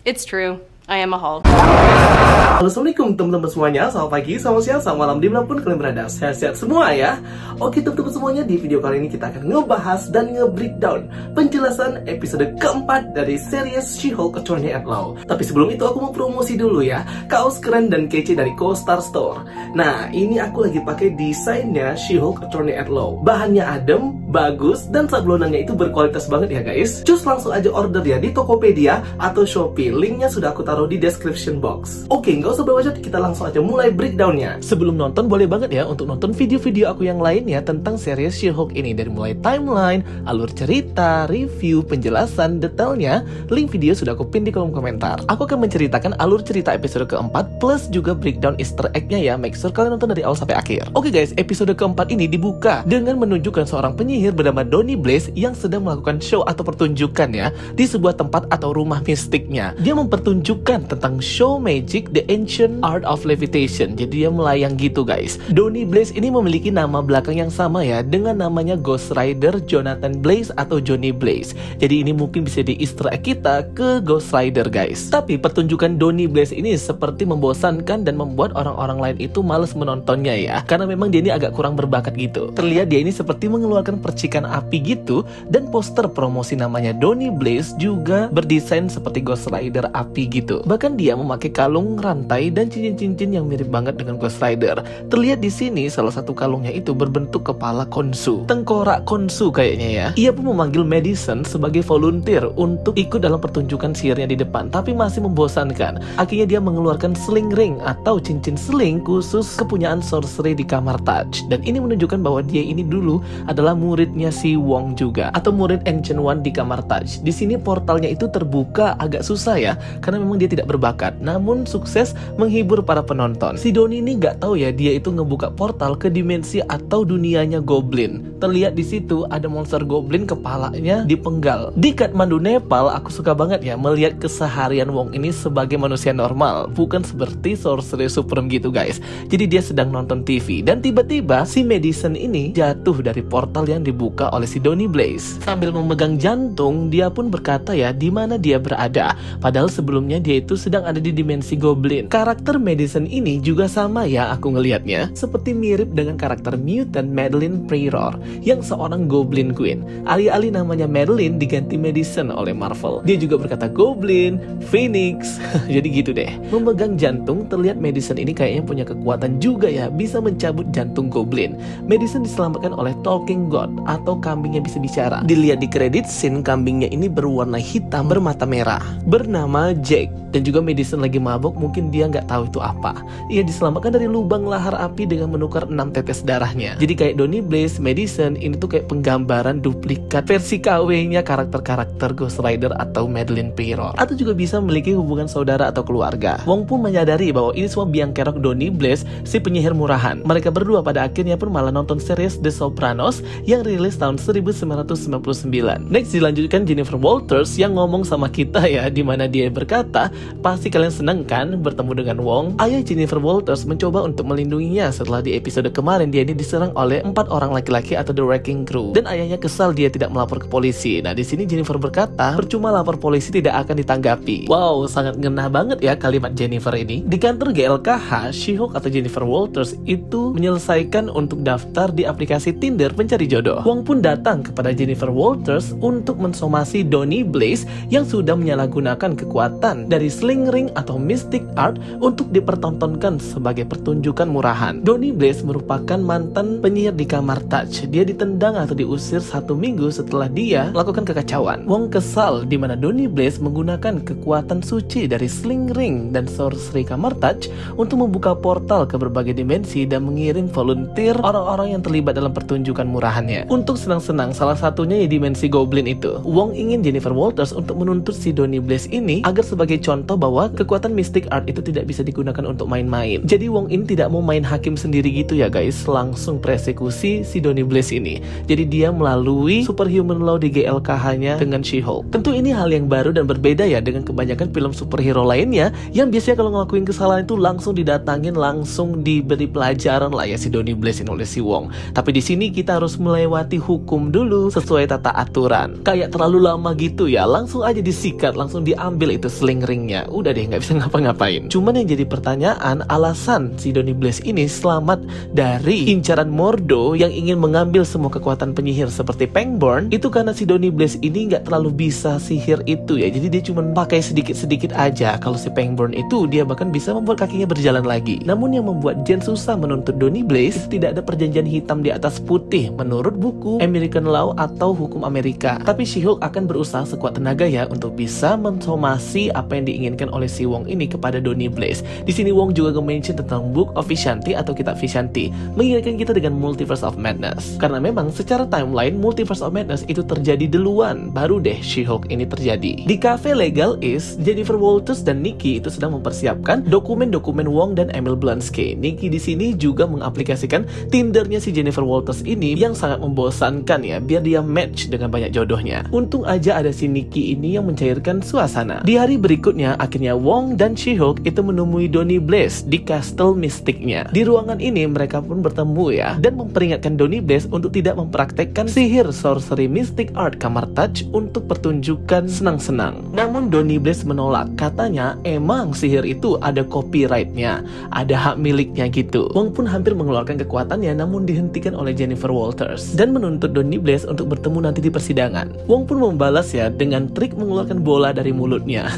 It's true. I am a Hulk. Halo, assalamualaikum teman-teman semuanya. Selamat pagi, selamat siang, selamat malam, dimanapun kalian berada. Sehat-sehat semua ya. Oke teman-teman semuanya, di video kali ini kita akan ngebahas dan nge-breakdown penjelasan episode keempat dari series She-Hulk Attorney at Law. Tapi sebelum itu aku mau promosi dulu ya, kaos keren dan kece dari Co-Star Store. Nah, ini aku lagi pakai desainnya She-Hulk Attorney at Law. Bahannya adem, bagus, dan sablonannya itu berkualitas banget ya guys. Cus langsung aja order ya di Tokopedia atau Shopee. Linknya sudah aku taruh di description box. Oke, nggak usah berwajib, kita langsung aja mulai breakdownnya. Sebelum nonton, boleh banget ya untuk nonton video-video aku yang lainnya tentang series She-Hulk ini, dari mulai timeline, alur cerita, review, penjelasan, detailnya. Link video sudah aku pin di kolom komentar. Aku akan menceritakan alur cerita episode keempat plus juga breakdown Easter egg-nya ya. Make sure kalian nonton dari awal sampai akhir. Oke guys, episode keempat ini dibuka dengan menunjukkan seorang penyihir bernama Donny Blaze yang sedang melakukan show atau pertunjukan ya di sebuah tempat atau rumah mistiknya. Dia mempertunjukkan tentang show magic The Ancient Art of Levitation. Jadi dia melayang gitu guys. Donny Blaze ini memiliki nama belakang yang sama ya dengan namanya Ghost Rider Jonathan Blaze atau Johnny Blaze. Jadi ini mungkin bisa di Easter egg kita ke Ghost Rider guys. Tapi pertunjukan Donny Blaze ini seperti membosankan dan membuat orang-orang lain itu males menontonnya ya, karena memang dia ini agak kurang berbakat gitu. Terlihat dia ini seperti mengeluarkan percikan api gitu, dan poster promosi namanya Donny Blaze juga berdesain seperti Ghost Rider api gitu. Bahkan dia memakai kalung rantai dan cincin-cincin yang mirip banget dengan Ghost Rider. Terlihat di sini salah satu kalungnya itu berbentuk kepala Khonshu, tengkorak Khonshu kayaknya ya. Ia pun memanggil Madison sebagai volunteer untuk ikut dalam pertunjukan sihirnya di depan, tapi masih membosankan. Akhirnya dia mengeluarkan sling ring atau cincin seling khusus kepunyaan sorcery di kamar Taj. Dan ini menunjukkan bahwa dia ini dulu adalah muridnya si Wong juga, atau murid Ancient One di kamar Taj. Di sini portalnya itu terbuka agak susah ya, karena memang dia tidak berbakat, namun sukses menghibur para penonton. Si Donny ini nggak tahu ya, dia itu ngebuka portal ke dimensi atau dunianya Goblin. Terlihat di situ ada monster Goblin kepalanya dipenggal. Di Kathmandu, Nepal, aku suka banget ya melihat keseharian Wong ini sebagai manusia normal, bukan seperti sorcerer supreme gitu guys. Jadi dia sedang nonton TV dan tiba-tiba si Madison ini jatuh dari portal yang dibuka oleh si Donny Blaze. Sambil memegang jantung, dia pun berkata ya di mana dia berada. Padahal sebelumnya dia itu sedang ada di dimensi Goblin. Karakter Madison ini juga sama ya aku ngelihatnya, seperti mirip dengan karakter mutant Madelyne Pryor yang seorang Goblin Queen. Alih-alih namanya Madelyne diganti Madison oleh Marvel. Dia juga berkata Goblin, Phoenix. Jadi gitu deh. Memegang jantung, terlihat Madison ini kayaknya punya kekuatan juga ya, bisa mencabut jantung Goblin. Madison diselamatkan oleh Talking God atau kambing yang bisa bicara. Dilihat di kredit scene, kambingnya ini berwarna hitam bermata merah, bernama Jake. Dan juga Madison lagi mabok, mungkin dia nggak tahu itu apa. Ia diselamatkan dari lubang lahar api dengan menukar 6 tetes darahnya. Jadi kayak Donny Blaze, Madison ini tuh kayak penggambaran duplikat versi KW-nya karakter-karakter Ghost Rider atau Madelyne Pryor, atau juga bisa memiliki hubungan saudara atau keluarga. Wong pun menyadari bahwa ini semua biang kerok Donny Blaze, si penyihir murahan. Mereka berdua pada akhirnya pun malah nonton series The Sopranos yang rilis tahun 1999. Next dilanjutkan Jennifer Walters yang ngomong sama kita ya, dimana dia berkata, pasti kalian senang kan bertemu dengan Wong? Ayah Jennifer Walters mencoba untuk melindunginya setelah di episode kemarin dia ini diserang oleh 4 orang laki-laki atau The Wrecking Crew, dan ayahnya kesal dia tidak melapor ke polisi. Nah di sini Jennifer berkata, percuma lapor polisi tidak akan ditanggapi. Wow, sangat ngena banget ya kalimat Jennifer ini. Di kantor GLKH, She-Hulk atau Jennifer Walters itu menyelesaikan untuk daftar di aplikasi Tinder pencari jodoh. Wong pun datang kepada Jennifer Walters untuk mensomasi Donny Blaze yang sudah menyalahgunakan kekuatan dari sling ring atau mystic art untuk dipertontonkan sebagai pertunjukan murahan. Donny Blaze merupakan mantan penyihir di kamar Taj. Dia ditendang atau diusir 1 minggu setelah dia melakukan kekacauan. Wong kesal di mana Donny Blaze menggunakan kekuatan suci dari sling ring dan sorcery kamar Taj untuk membuka portal ke berbagai dimensi dan mengirim volunteer orang-orang yang terlibat dalam pertunjukan murahannya untuk senang-senang, salah satunya di dimensi Goblin itu. Wong ingin Jennifer Walters untuk menuntut si Donny Blaze ini agar sebagai contoh bahwa kekuatan mystic art itu tidak bisa digunakan untuk main-main. Jadi Wong ini tidak mau main hakim sendiri gitu ya guys, langsung persekusi si Donny Blaze ini. Jadi dia melalui superhuman law di GLKH-nya dengan She-Hulk. Tentu ini hal yang baru dan berbeda ya dengan kebanyakan film superhero lainnya yang biasanya kalau ngelakuin kesalahan itu langsung didatangin, langsung diberi pelajaran lah ya si Donny Blaze ini oleh si Wong. Tapi di sini kita harus melewati melewati hukum dulu sesuai tata aturan. Kayak terlalu lama gitu ya, langsung aja disikat, langsung diambil itu sling ringnya. Udah deh, nggak bisa ngapa-ngapain. Cuman yang jadi pertanyaan, alasan si Donny Blaze ini selamat dari incaran Mordo yang ingin mengambil semua kekuatan penyihir seperti Pangborn, itu karena si Donny Blaze ini nggak terlalu bisa sihir itu ya. Jadi dia cuma pakai sedikit-sedikit aja. Kalau si Pangborn itu dia bahkan bisa membuat kakinya berjalan lagi. Namun yang membuat Jen susah menuntut Donny Blaze, tidak ada perjanjian hitam di atas putih menurut buku American Law atau hukum Amerika. Tapi She-Hulk akan berusaha sekuat tenaga ya untuk bisa mensomasi apa yang diinginkan oleh si Wong ini kepada Donny Blaze. Di sini Wong juga nge-mention tentang Book of Vishanti atau Kitab Vishanti, mengingatkan kita dengan Multiverse of Madness. Karena memang secara timeline Multiverse of Madness itu terjadi duluan, baru deh She-Hulk ini terjadi. Di cafe Legal Is, Jennifer Walters dan Nikki itu sedang mempersiapkan dokumen-dokumen Wong dan Emil Blonsky. Nikki di sini juga mengaplikasikan Tindernya si Jennifer Walters ini yang sangat membosankan ya, biar dia match dengan banyak jodohnya. Untung aja ada si Nikki ini yang mencairkan suasana. Di hari berikutnya, akhirnya Wong dan She-Hulk itu menemui Donny Blaze di Castle Mystic-nya. Di ruangan ini mereka pun bertemu ya, dan memperingatkan Donny Blaze untuk tidak mempraktekkan sihir sorcery mystic art kamar touch untuk pertunjukan senang-senang. Namun Donny Blaze menolak, katanya emang sihir itu ada copyright-nya, ada hak miliknya gitu. Wong pun hampir mengeluarkan kekuatannya, namun dihentikan oleh Jennifer Walters dan menuntut Donny Blaze untuk bertemu nanti di persidangan. Wong pun membalas ya dengan trik mengeluarkan bola dari mulutnya.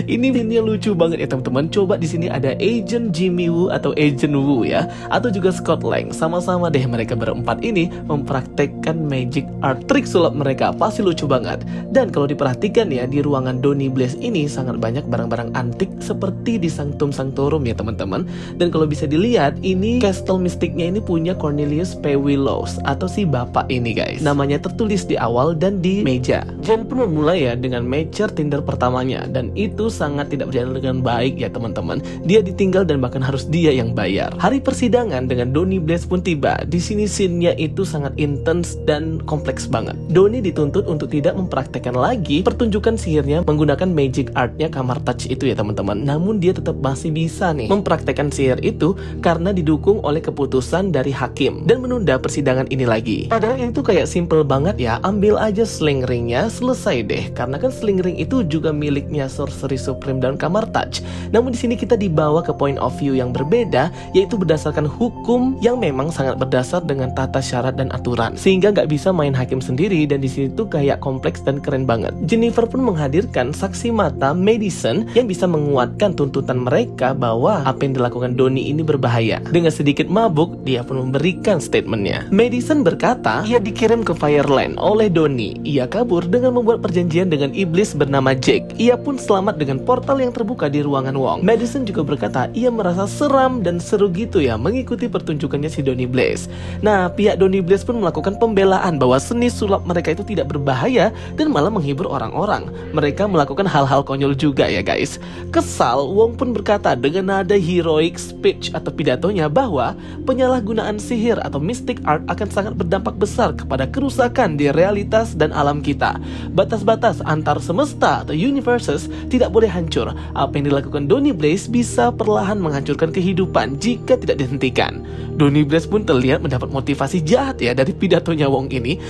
Ini lucu banget ya teman-teman. Coba di sini ada Agent Jimmy Woo atau Agent Woo ya, atau juga Scott Lang. Sama-sama deh mereka berempat ini mempraktekkan magic art. Trik sulap mereka pasti lucu banget. Dan kalau diperhatikan ya, di ruangan Donny Blaze ini sangat banyak barang-barang antik seperti di Sanctum Sanctorum ya teman-teman. Dan kalau bisa dilihat, ini Castle Mystic-nya ini punya Cornelius P. Willows atau si bapak ini guys. Namanya tertulis di awal dan di meja. Jen pun memulai ya dengan matcher Tinder pertamanya, dan itu sangat tidak berjalan dengan baik ya teman-teman. Dia ditinggal dan bahkan harus dia yang bayar. Hari persidangan dengan Donny Blaze pun tiba. Di sini scene-nya itu sangat intens dan kompleks banget. Donny dituntut untuk tidak mempraktekkan lagi pertunjukan sihirnya menggunakan magic art-nya kamar touch itu ya teman-teman. Namun dia tetap masih bisa nih mempraktekkan sihir itu karena didukung oleh keputusan dari hakim dan menunda persidangan ini lagi. Padahal itu kayak simple banget ya, ambil aja sling ringnya, selesai deh. Karena kan sling ring itu juga miliknya Sorcery Supreme dan kamar touch. Namun di sini kita dibawa ke point of view yang berbeda, yaitu berdasarkan hukum yang memang sangat berdasar dengan tata syarat dan aturan, sehingga nggak bisa main hakim sendiri. Dan di sini tuh kayak kompleks dan keren banget. Jennifer pun menghadirkan saksi mata Madison yang bisa menguatkan tuntutan mereka bahwa apa yang dilakukan Donny ini berbahaya. Dengan sedikit mabuk, dia pun memberikan statementnya. Madison berkata, ia dikirim ke Fireland oleh Donny. Ia kabur dengan membuat perjanjian dengan iblis bernama Jake. Ia pun selamat dengan portal yang terbuka di ruangan Wong. Madison juga berkata, ia merasa seram dan seru gitu ya mengikuti pertunjukannya si Donny Blaze. Nah, pihak Donny Blaze pun melakukan pembelaan bahwa seni sulap mereka itu tidak berbahaya dan malah menghibur orang-orang. Mereka melakukan hal-hal konyol juga ya guys. Kesal, Wong pun berkata dengan nada heroic speech atau pidatonya bahwa penyalahgunaan sihir atau mystic art akan sangat berdampak besar kepada kerusakan di realitas dan alam kita. Batas-batas antar semesta atau universes tidak boleh hancur. Apa yang dilakukan Donny Blaze bisa perlahan menghancurkan kehidupan jika tidak dihentikan. Donny Blaze pun terlihat mendapat motivasi jahat ya dari pidatonya Wong ini.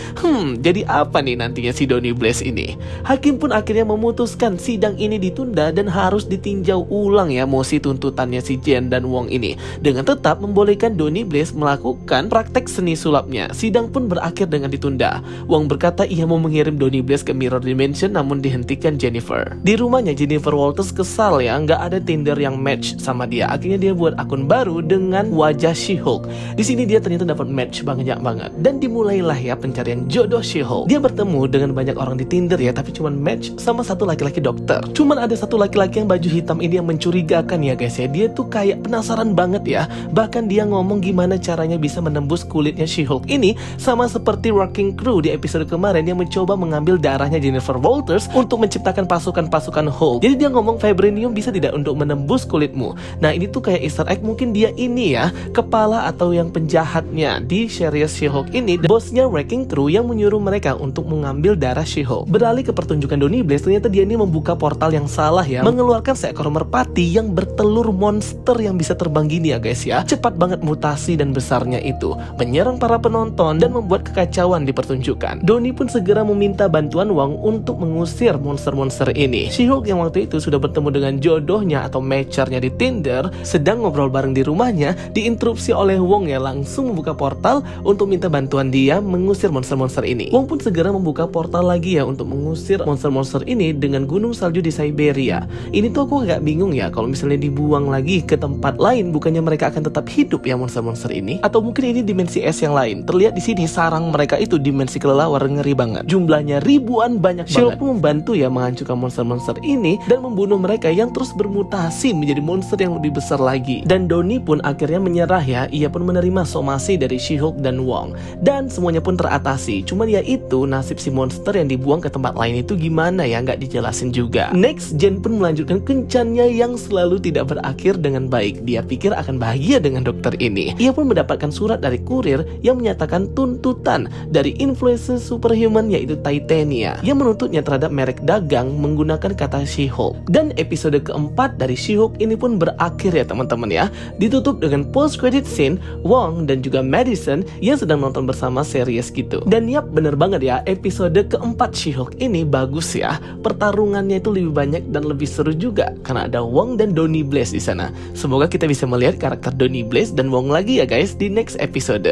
Jadi apa nih nantinya si Donny Blaze ini? Hakim pun akhirnya memutuskan sidang ini ditunda dan harus ditinjau ulang ya mosi tuntutannya si Jen dan Wong ini, dengan tetap membolehkan Donny Blaze melakukan praktek seni sulapnya. Sidang pun berakhir dengan ditunda. Wong berkata ia mau mengirim Donny Blaze ke Mirror Dimension, namun dihentikan Jennifer. Di rumahnya Jennifer Walters kesal ya, nggak ada Tinder yang match sama dia. Akhirnya dia buat akun baru dengan wajah She-Hulk. Di sini dia ternyata dapat match banyak banget, dan dimulailah ya pencarian jodoh She-Hulk. Dia bertemu dengan banyak orang di Tinder ya, tapi cuman match sama satu laki-laki dokter. Cuman ada satu laki-laki yang baju hitam ini yang mencurigakan ya guys ya. Dia tuh kayak penasaran banget ya. Bahkan dia ngomong gimana caranya bisa menembus kulitnya She-Hulk ini, sama seperti Working Crew di episode kemarin yang mencoba mengambil darahnya Jennifer Walters untuk menciptakan pasukan-pasukan Hulk. Jadi dia ngomong vibranium bisa tidak untuk menembus kulitmu. Nah ini tuh kayak Easter egg, mungkin dia ini ya kepala atau yang penjahatnya di series She-Hulk ini, bosnya Wrecking Crew yang menyuruh mereka untuk mengambil darah She-Hulk. Beralih ke pertunjukan Donny Blaze, ternyata dia ini membuka portal yang salah ya, mengeluarkan seekor merpati yang bertelur monster yang bisa terbang gini ya guys ya. Cepat banget mutasi dan besarnya itu, menyerang para penonton dan dan membuat kekacauan di pertunjukan. Donnie pun segera meminta bantuan Wong untuk mengusir monster-monster ini. She-Hulk yang waktu itu sudah bertemu dengan jodohnya atau matchernya di Tinder, sedang ngobrol bareng di rumahnya, diinterupsi oleh Wong yang langsung membuka portal untuk minta bantuan dia mengusir monster-monster ini. Wong pun segera membuka portal lagi ya untuk mengusir monster-monster ini dengan gunung salju di Siberia. Ini tuh aku agak bingung ya, kalau misalnya dibuang lagi ke tempat lain, bukannya mereka akan tetap hidup ya monster-monster ini? Atau mungkin ini dimensi S yang lain? Terlihat di sini sarang mereka itu dimensi kelelawar, ngeri banget. Jumlahnya ribuan banyak banget. Pun membantu ya menghancurkan monster-monster ini dan membunuh mereka yang terus bermutasi menjadi monster yang lebih besar lagi. Dan Donnie pun akhirnya menyerah ya. Ia pun menerima somasi dari She-Hulk dan Wong. Dan semuanya pun teratasi. Cuman ya itu nasib si monster yang dibuang ke tempat lain itu gimana ya, nggak dijelasin juga. Next Jen pun melanjutkan kencannya yang selalu tidak berakhir dengan baik. Dia pikir akan bahagia dengan dokter ini. Ia pun mendapatkan surat dari kurir yang menyatakan tuntutan dari influencer superhuman yaitu Titania yang menuntutnya terhadap merek dagang menggunakan kata She-Hulk. Dan episode keempat dari She-Hulk ini pun berakhir ya teman-teman ya. Ditutup dengan post credit scene Wong dan juga Madison yang sedang nonton bersama series gitu. Dan yap, bener banget ya, episode keempat She-Hulk ini bagus ya. Pertarungannya itu lebih banyak dan lebih seru juga karena ada Wong dan Donnie Blaze di sana. Semoga kita bisa melihat karakter Donnie Blaze dan Wong lagi ya guys di next episode.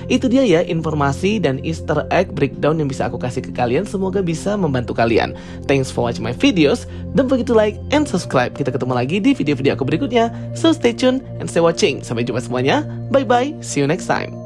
Itu dia ya informasi dan Easter egg breakdown yang bisa aku kasih ke kalian. Semoga bisa membantu kalian. Thanks for watching my videos. Don't forget to like and subscribe. Kita ketemu lagi di video-video aku berikutnya. So stay tuned and stay watching. Sampai jumpa semuanya. Bye bye. See you next time.